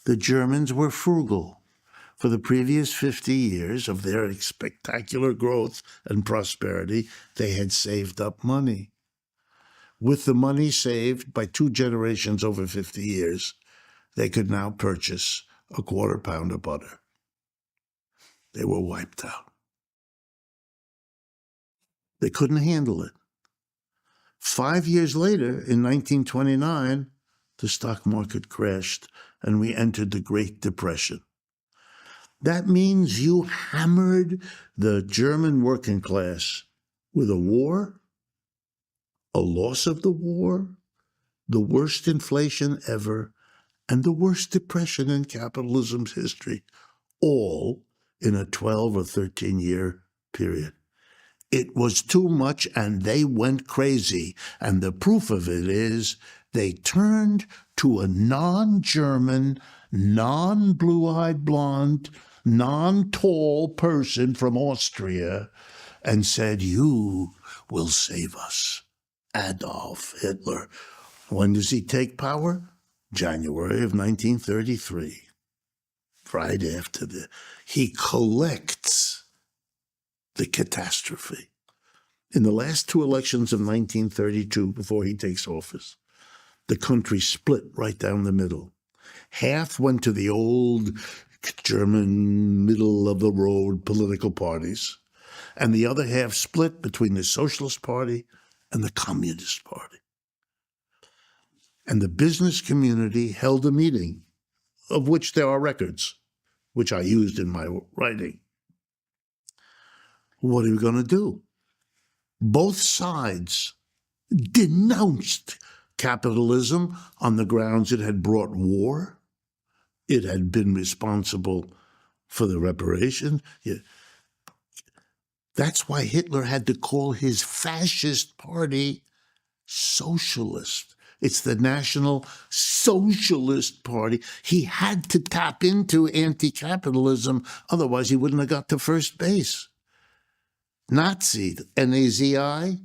The Germans were frugal. For the previous 50 years of their spectacular growth and prosperity, they had saved up money. With the money saved by 2 generations over 50 years, they could now purchase a quarter pound of butter. They were wiped out. They couldn't handle it. 5 years later, in 1929, the stock market crashed and we entered the Great Depression. That means you hammered the German working class with a war, a loss of the war, the worst inflation ever, and the worst depression in capitalism's history, all in a 12 or 13-year period. It was too much, and they went crazy. And the proof of it is they turned to a non-German, non-blue-eyed blonde, non-tall person from Austria and said, "You will save us." Adolf Hitler. When does he take power? January of 1933. Right after he collects the catastrophe. In the last 2 elections of 1932, before he takes office, the country split right down the middle. Half went to the old German middle-of-the-road political parties, and the other half split between the Socialist Party and the Communist Party. And the business community held a meeting, of which there are records, which I used in my writing. What are we going to do? Both sides denounced capitalism on the grounds it had brought war. It had been responsible for the reparation. That's why Hitler had to call his fascist party socialist. It's the National Socialist Party. He had to tap into anti-capitalism, otherwise he wouldn't have got to first base. Nazi, N-A-Z-I,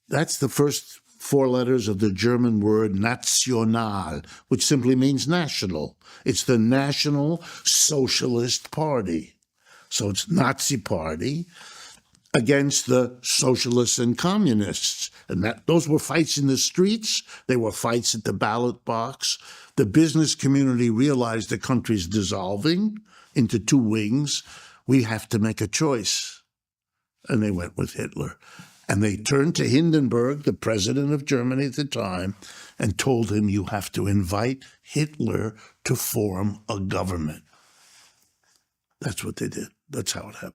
that's the first 4 letters of the German word National, which simply means national. It's the National Socialist Party. So it's Nazi party against the socialists and communists. And those were fights in the streets. They were fights at the ballot box. The business community realized the country's dissolving into 2 wings. We have to make a choice. And they went with Hitler. And they turned to Hindenburg, the president of Germany at the time, and told him, "You have to invite Hitler to form a government." That's what they did. That's how it happened.